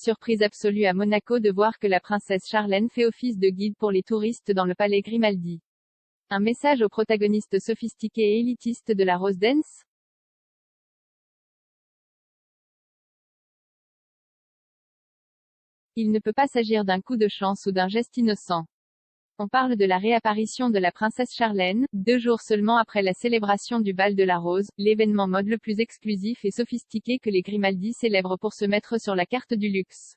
Surprise absolue à Monaco de voir que la princesse Charlène fait office de guide pour les touristes dans le palais Grimaldi. Un message aux protagonistes sophistiqués et élitistes de la Rose Dance? Il ne peut pas s'agir d'un coup de chance ou d'un geste innocent. On parle de la réapparition de la princesse Charlène, 2 jours seulement après la célébration du bal de la Rose, l'événement mode le plus exclusif et sophistiqué que les Grimaldi célèbrent pour se mettre sur la carte du luxe.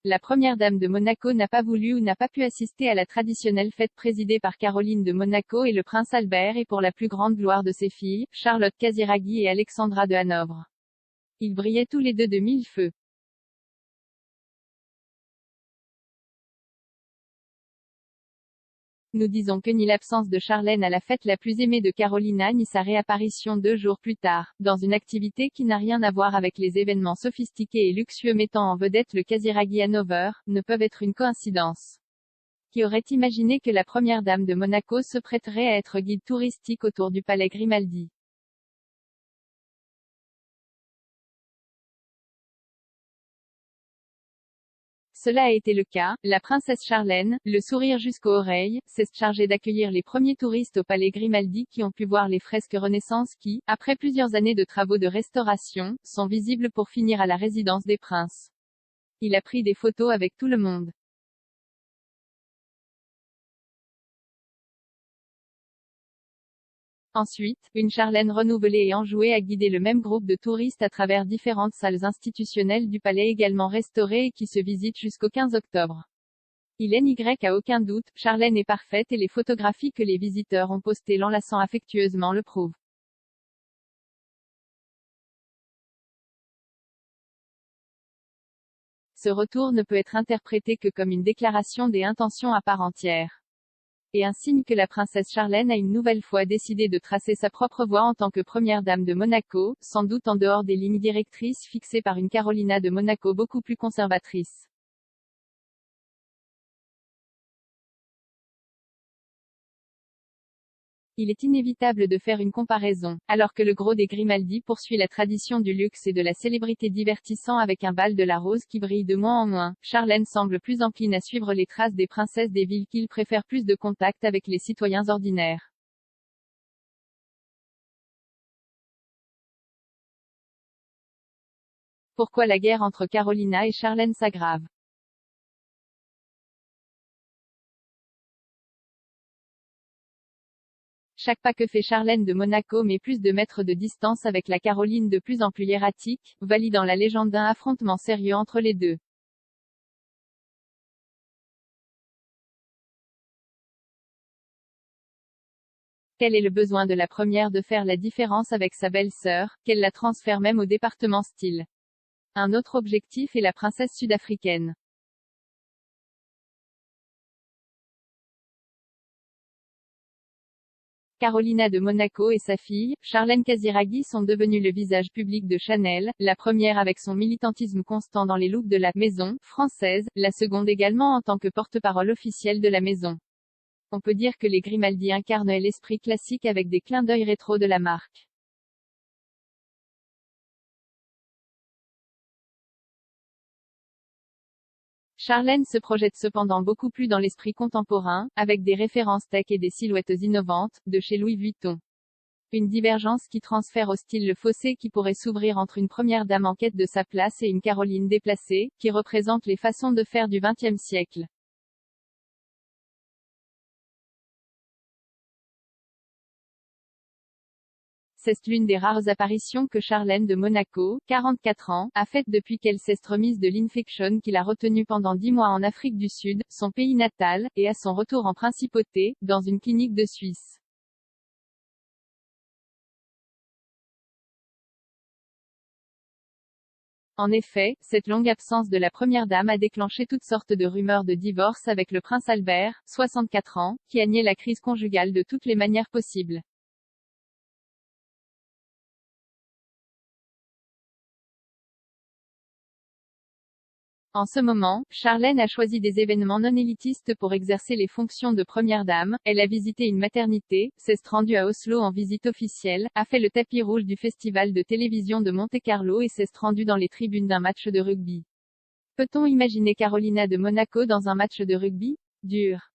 La première dame de Monaco n'a pas voulu ou n'a pas pu assister à la traditionnelle fête présidée par Caroline de Monaco et le prince Albert et pour la plus grande gloire de ses filles, Charlotte Casiraghi et Alexandra de Hanovre. Ils brillaient tous les deux de 1000 feux. Nous disons que ni l'absence de Charlène à la fête la plus aimée de Carolina ni sa réapparition 2 jours plus tard, dans une activité qui n'a rien à voir avec les événements sophistiqués et luxueux mettant en vedette le Casiraghi Hanover, ne peuvent être une coïncidence. Qui aurait imaginé que la première dame de Monaco se prêterait à être guide touristique autour du palais Grimaldi? Cela a été le cas, la princesse Charlène, le sourire jusqu'aux oreilles, s'est chargée d'accueillir les premiers touristes au palais Grimaldi qui ont pu voir les fresques Renaissance qui, après plusieurs années de travaux de restauration, sont visibles pour finir à la résidence des princes. Il a pris des photos avec tout le monde. Ensuite, une Charlène renouvelée et enjouée a guidé le même groupe de touristes à travers différentes salles institutionnelles du palais également restaurées et qui se visitent jusqu'au 15 octobre. Il n'y a aucun doute, Charlène est parfaite et les photographies que les visiteurs ont postées l'enlaçant affectueusement le prouvent. Ce retour ne peut être interprété que comme une déclaration des intentions à part entière. Et un signe que la princesse Charlène a une nouvelle fois décidé de tracer sa propre voie en tant que première dame de Monaco, sans doute en dehors des lignes directrices fixées par une Carolina de Monaco beaucoup plus conservatrice. Il est inévitable de faire une comparaison, alors que le gros des Grimaldi poursuit la tradition du luxe et de la célébrité divertissant avec un bal de la Rose qui brille de moins en moins. Charlène semble plus encline à suivre les traces des princesses des villes qu'il préfère plus de contact avec les citoyens ordinaires. Pourquoi la guerre entre Carolina et Charlène s'aggrave? Chaque pas que fait Charlène de Monaco met plus de mètres de distance avec la Caroline de plus en plus hiératique, validant la légende d'un affrontement sérieux entre les deux. Quel est le besoin de la première de faire la différence avec sa belle-sœur, qu'elle la transfère même au département style? Un autre objectif est la princesse sud-africaine. Carolina de Monaco et sa fille, Charlène Casiraghi sont devenues le visage public de Chanel, la première avec son militantisme constant dans les looks de la maison française, la seconde également en tant que porte-parole officielle de la maison. On peut dire que les Grimaldi incarnent l'esprit classique avec des clins d'œil rétro de la marque. Charlène se projette cependant beaucoup plus dans l'esprit contemporain, avec des références tech et des silhouettes innovantes, de chez Louis Vuitton. Une divergence qui transfère au style le fossé qui pourrait s'ouvrir entre une première dame en quête de sa place et une Caroline déplacée, qui représente les façons de faire du XXe siècle. C'est l'une des rares apparitions que Charlène de Monaco, 44 ans, a faites depuis qu'elle s'est remise de l'infection qui l'a retenue pendant 10 mois en Afrique du Sud, son pays natal, et à son retour en principauté, dans une clinique de Suisse. En effet, cette longue absence de la première dame a déclenché toutes sortes de rumeurs de divorce avec le prince Albert, 64 ans, qui a nié la crise conjugale de toutes les manières possibles. En ce moment, Charlène a choisi des événements non élitistes pour exercer les fonctions de première dame. Elle a visité une maternité, s'est rendue à Oslo en visite officielle, a fait le tapis rouge du festival de télévision de Monte-Carlo et s'est rendue dans les tribunes d'un match de rugby. Peut-on imaginer Carolina de Monaco dans un match de rugby? Dur.